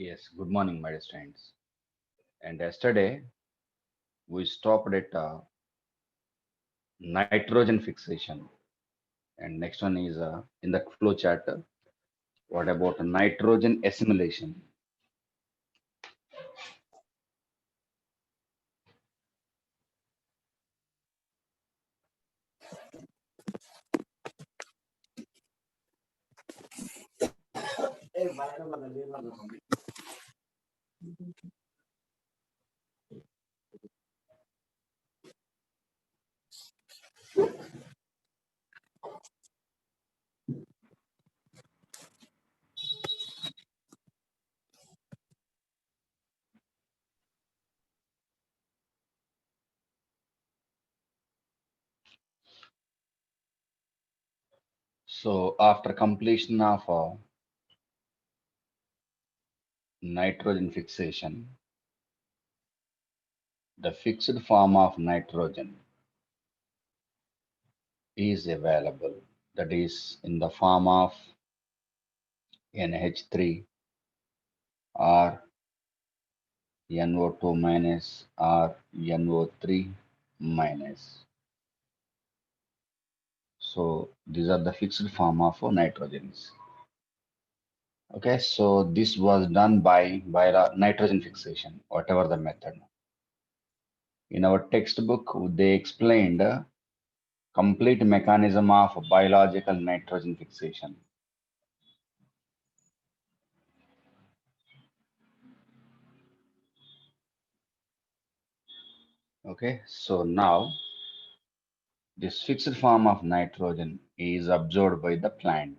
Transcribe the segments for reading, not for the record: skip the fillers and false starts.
Yes, good morning, my dear students. And yesterday we stopped at nitrogen fixation, and next one is in the flow chart. What about nitrogen assimilation? So after completion of nitrogen fixation, the fixed form of nitrogen is available. That is in the form of NH3 or NO2 minus or NO3 minus. So these are the fixed form of nitrogens. Okay, so this was done by the nitrogen fixation, whatever the method. In our textbook, they explained complete mechanism of biological nitrogen fixation. Okay, so now this fixed form of nitrogen is absorbed by the plant.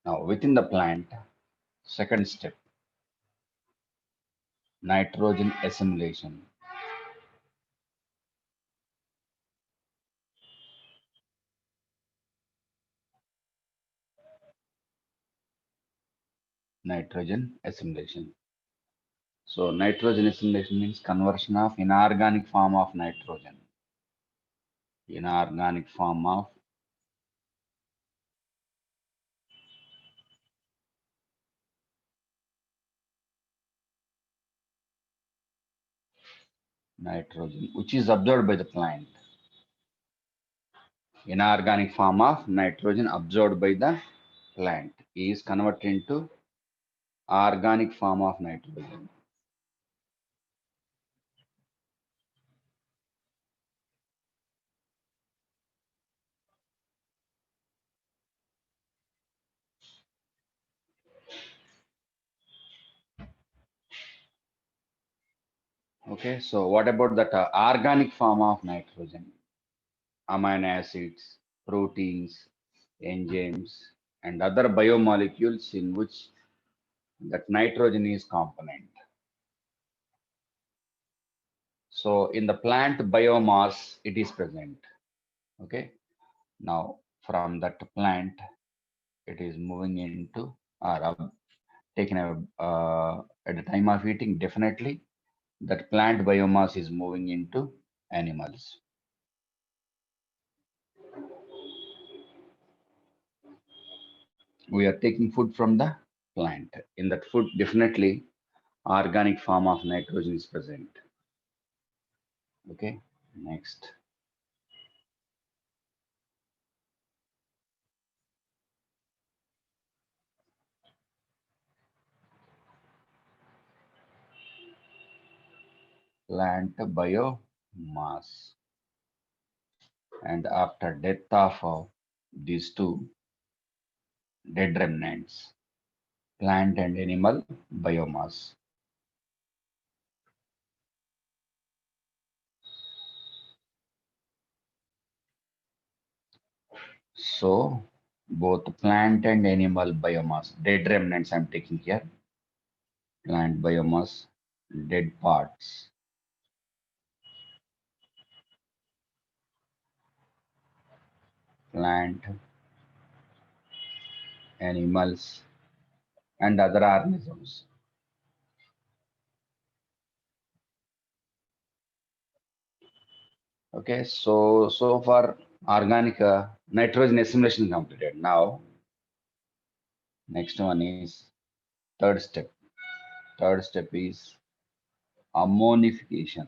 Now within the plant, second step, nitrogen assimilation. Nitrogen assimilation. So nitrogen assimilation means conversion of inorganic form of nitrogen. Inorganic form of nitrogen, which is absorbed by the plant. Inorganic form of nitrogen absorbed by the plant is converted into organic form of nitrogen. Okay, so what about that organic form of nitrogen? Amino acids, proteins, enzymes, and other biomolecules in which that nitrogen is component. So in the plant biomass, it is present. Okay. Now from that plant, it is moving into or taken at the time of eating. Definitely, that plant biomass is moving into animals. We are taking food from the plant. In that food, definitely organic form of nitrogen is present. Okay. Next, plant biomass. And after death of these two dead remnants, plant and animal biomass. So both plant and animal biomass, dead remnants I'm taking here, plant biomass, dead parts, plant, animals, and other organisms. Okay, so far organic nitrogen assimilation completed. Now Next one is third step. Third step is ammonification.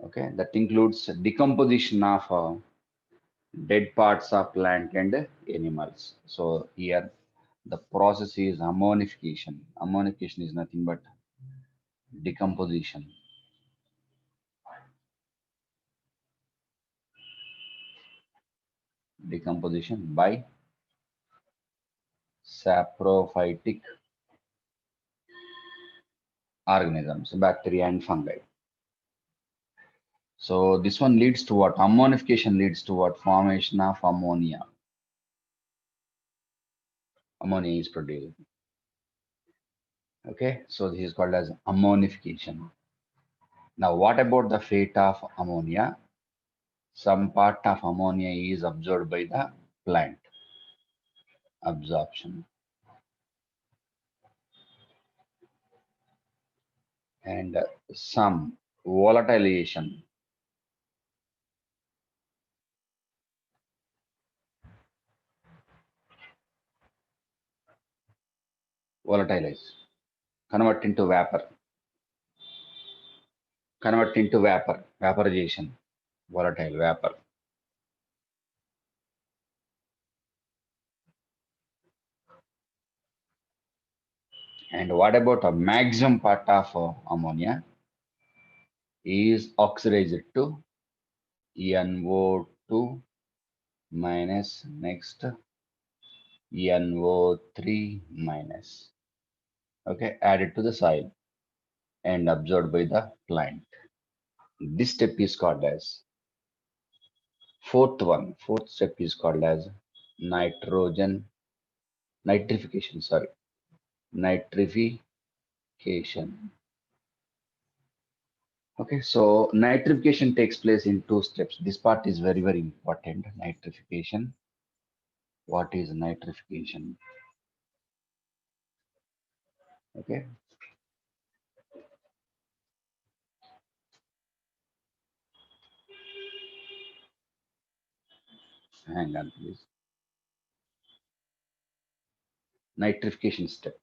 Okay, that includes decomposition of dead parts of plant and animals. So here the process is ammonification. Ammonification is nothing but decomposition. Decomposition by saprophytic organisms, bacteria and fungi. So this one leads to what? Ammonification leads to what? Formation of ammonia. Ammonia is produced. Okay, so this is called as ammonification. Now, what about the fate of ammonia? Some part of ammonia is absorbed by the plant. Absorption. And some volatilization. Volatilize. Convert into vapor. Convert into vapor. Vaporization. Volatile vapor. And what about a maximum part of ammonia is oxidized to NO2 minus next NO3 minus. Okay, added to the soil and absorbed by the plant. This step is called as fourth step is called as nitrification, sorry, nitrification. Okay, so nitrification takes place in two steps. This part is very, very important. Nitrification. What is nitrification? Okay, hang on, please. Nitrification step.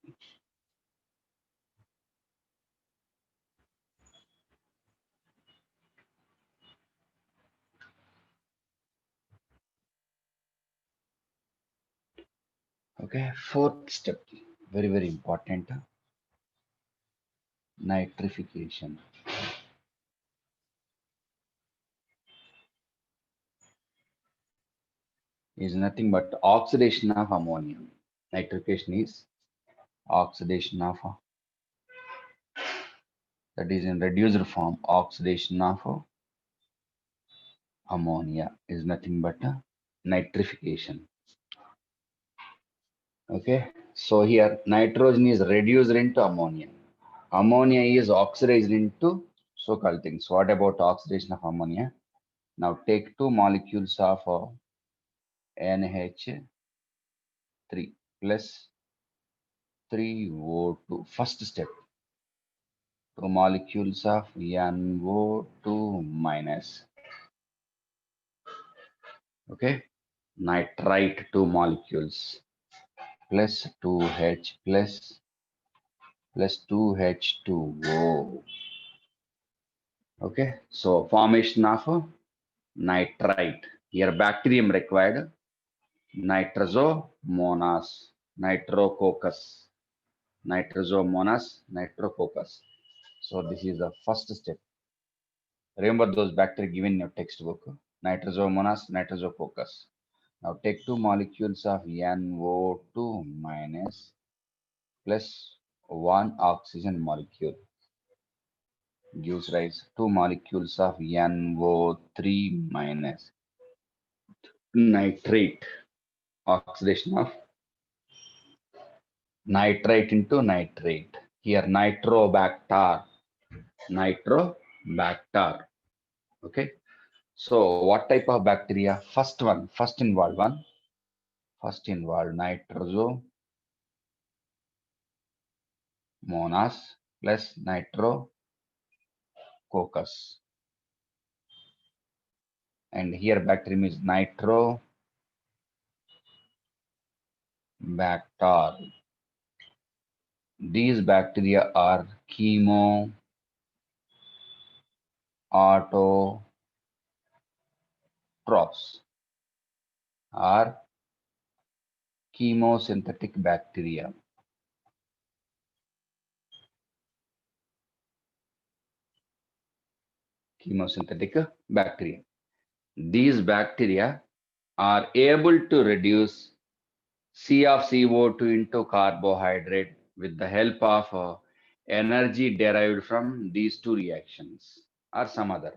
Okay, fourth step, very, very important. Nitrification is nothing but oxidation of ammonia. Nitrification is oxidation of, that is in reduced form, oxidation of ammonia is nothing but nitrification. Okay, so here nitrogen is reduced into ammonia. Ammonia is oxidized into so-called things. What about oxidation of ammonia? Now take two molecules of NH3 plus 3O2. First step, two molecules of NO2 minus. Okay, nitrite two molecules plus 2H plus 2H2O. Okay, so formation of nitrite. Here bacterium required Nitrosomonas, Nitrococcus, Nitrosomonas, Nitrococcus. So this is the first step. Remember those bacteria given in your textbook. Nitrosomonas, Nitrococcus. Now take two molecules of NO2 minus plus one oxygen molecule. Gives rise two molecules of NO3 minus nitrate. Oxidation of nitrite into nitrate. Here nitrobacter. Nitrobacter. Okay. So what type of bacteria? First involved one. First involved Nitrosomonas plus Nitrococcus. and here bacterium is Nitrobacter. These bacteria are chemoautotrophs, are chemosynthetic bacteria. Chemosynthetic bacteria. These bacteria are able to reduce C of CO2 into carbohydrate with the help of energy derived from these two reactions or some other.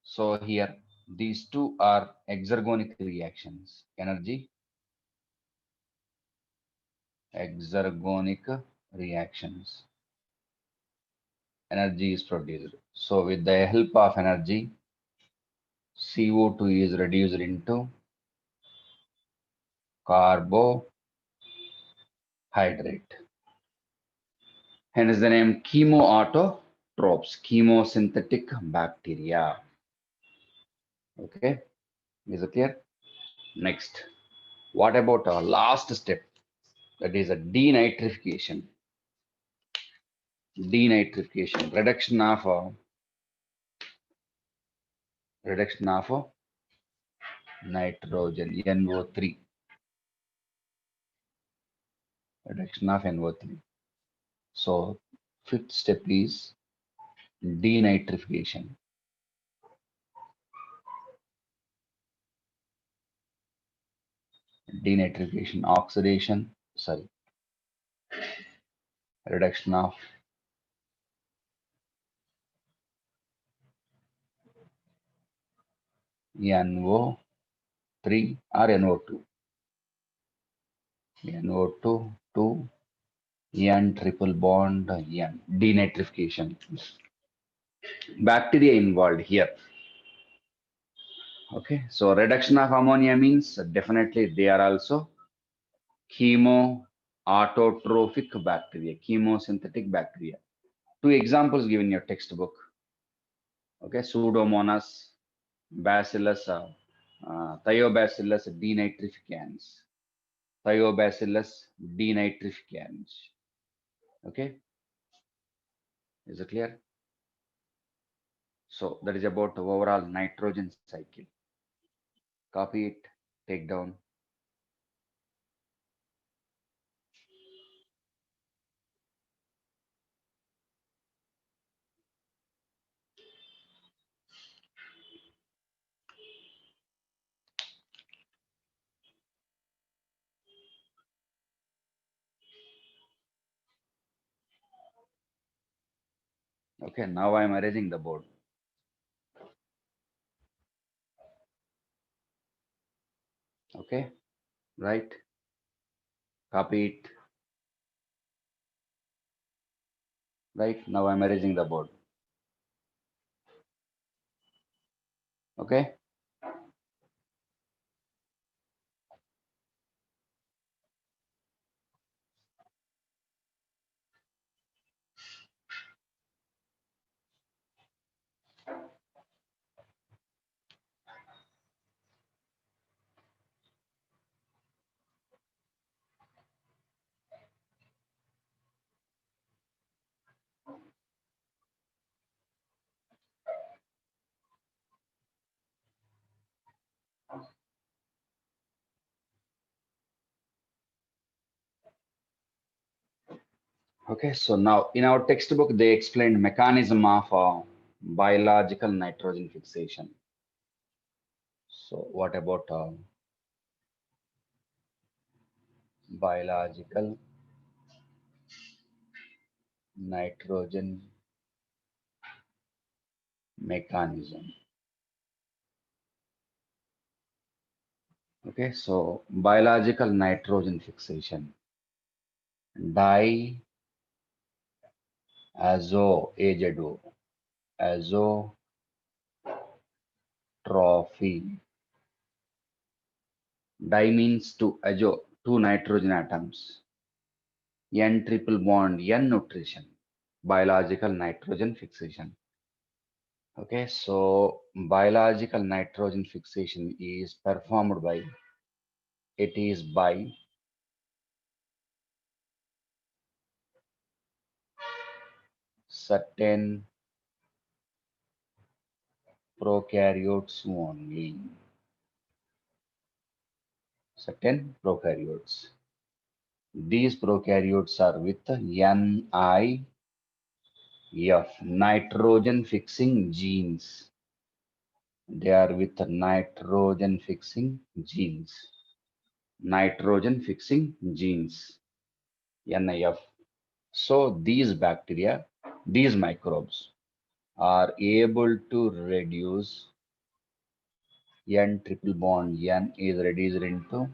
So here these two are exergonic reactions. Exergonic reactions. Energy is produced. So with the help of energy, CO2 is reduced into carbohydrate. Hence the name chemoautotrophs, chemosynthetic bacteria. Okay, is it clear? Next, what about our last step? That is a denitrification. Denitrification, reduction of nitrogen, NO3. Reduction of NO3. So fifth step is denitrification. Denitrification, oxidation, sorry, reduction of NO3 or NO2. NO2 to N triple bond N. Denitrification. Bacteria involved here. Okay, so reduction of ammonia means definitely they are also chemoautotrophic bacteria, chemosynthetic bacteria. Two examples given in your textbook. Okay, Pseudomonas, Bacillus, Thiobacillus denitrificans. Thiobacillus denitrificans. Okay, is it clear? So that is about the overall nitrogen cycle. Copy it, take down. Okay, now I am arranging the board. Okay, right? Copy it. Right, now I'm arranging the board. Okay. Okay, so now in our textbook, they explained mechanism of biological nitrogen fixation. So what about biological nitrogen mechanism? Okay, so biological nitrogen fixation. Diazotrophy. Di means two nitrogen atoms. N triple bond, N nutrition. Biological nitrogen fixation. Okay, so biological nitrogen fixation is performed by, it is by certain prokaryotes only. Certain prokaryotes. These prokaryotes are with NIF, nitrogen fixing genes. They are with nitrogen fixing genes. Nitrogen fixing genes, NIF. So these bacteria, these microbes are able to reduce N triple bond. N is reduced into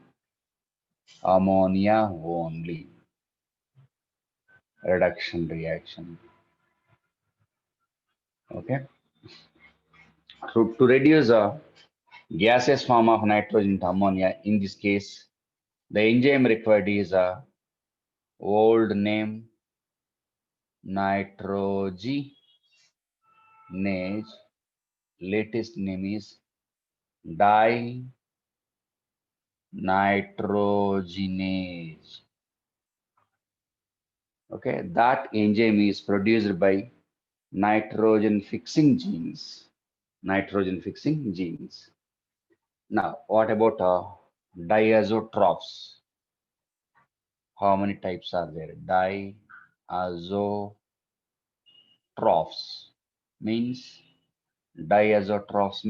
ammonia only. Reduction reaction. Okay. To reduce a gaseous form of nitrogen into ammonia, in this case, the enzyme required is a old name nitrogenase. Latest name is dinitrogenase. Okay, that enzyme is produced by nitrogen fixing genes. Nitrogen fixing genes. Now, what about diazotrophs? How many types are there? Diazotrophs means diazotrophs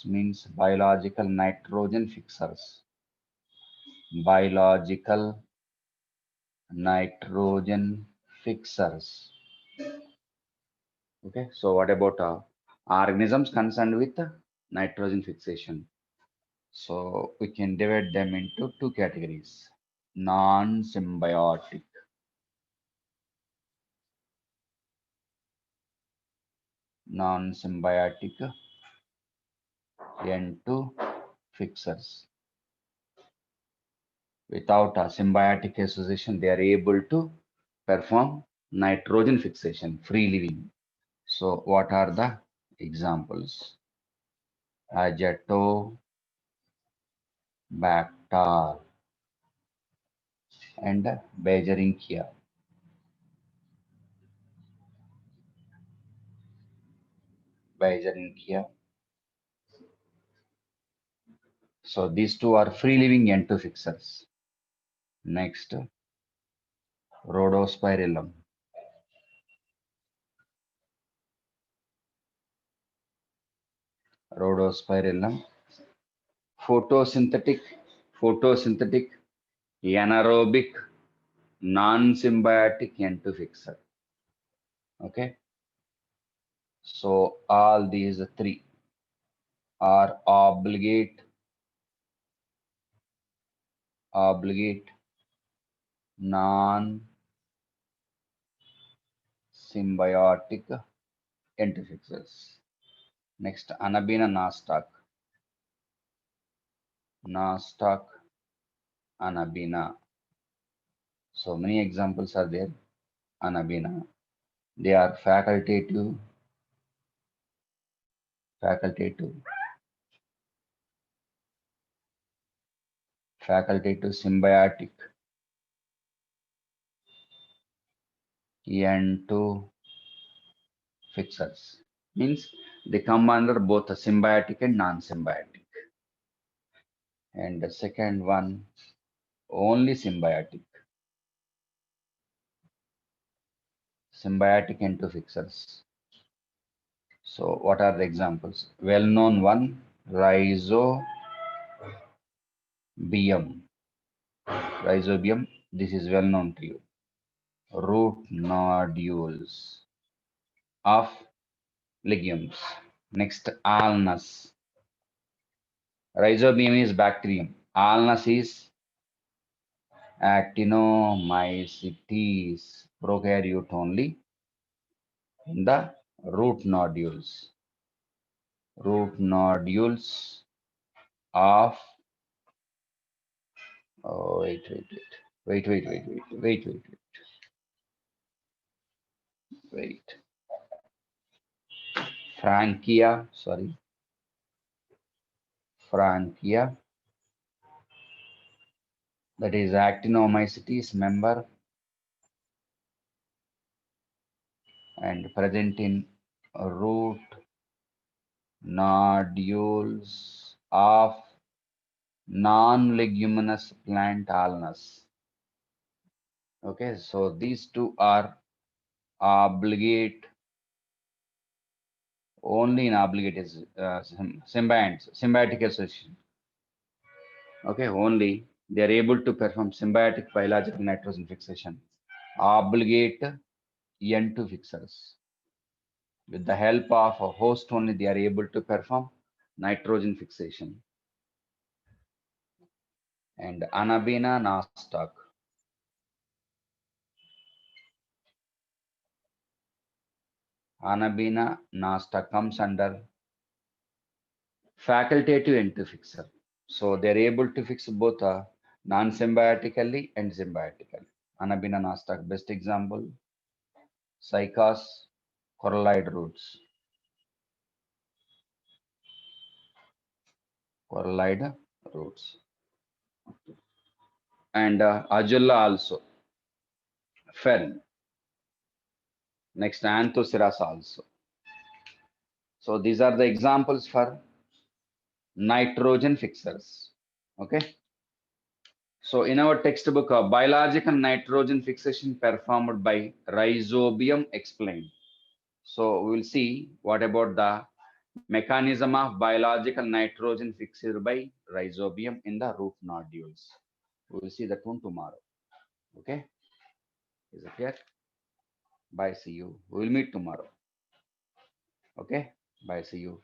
means biological nitrogen fixers. Biological nitrogen fixers. Okay, so what about organisms concerned with nitrogen fixation? So we can divide them into two categories. Non-symbiotic. Non-symbiotic N2 fixers. Without a symbiotic association, they are able to perform nitrogen fixation, free living. So what are the examples? Azotobacter and Bergerincia. Bergerincia. So these two are free living N2 fixers. Next, Rhodospirillum. Rhodospirillum. Photosynthetic, photosynthetic, anaerobic, non-symbiotic N2 fixer. Okay. So all these three are obligate non-symbiotic N2 fixers. Next, Anabina nostoc. Nostoc, Anabina. So many examples are there. Anabina. They are facultative, facultative, facultative symbiotic N2 fixers. Means they come under both a symbiotic and non-symbiotic. And the second one, only symbiotic. Symbiotic N2 fixers. So what are the examples? Well-known one, rhizobium. Rhizobium, this is well known to you. Root nodules of legumes. Next, alnus. Rhizobium is bacterium. Alnus is actinomycetes, prokaryote only in the root nodules. Root nodules of, oh, wait. Frankia, sorry, Frankia, that is actinomycetes member and present in root nodules of non-leguminous plant Alnus. Okay, so these two are obligate, only in obligate is symbiotic association. Okay, only they are able to perform symbiotic biological nitrogen fixation. Obligate N2 fixers. With the help of a host only, they are able to perform nitrogen fixation. And Anabina nostoc. Anabina nostoc comes under facultative N2 fixer. So they are able to fix both non-symbiotically and symbiotically. Anabina nostoc, best example, cycas, coralloid roots. Coralloid roots. And Azulla also. Fern. Next, Anthoceras also. So these are the examples for nitrogen fixers. Okay. So in our textbook, biological nitrogen fixation performed by rhizobium explained. So we will see what about the mechanism of biological nitrogen fixed by rhizobium in the root nodules. We will see that one tomorrow. Okay. Is it clear? Bye. See you. We will meet tomorrow. Okay. Bye. See you.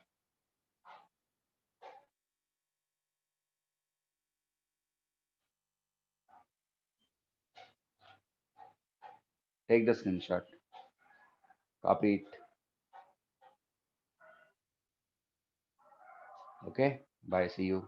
Take the screenshot. Copy it. Okay. Bye. See you.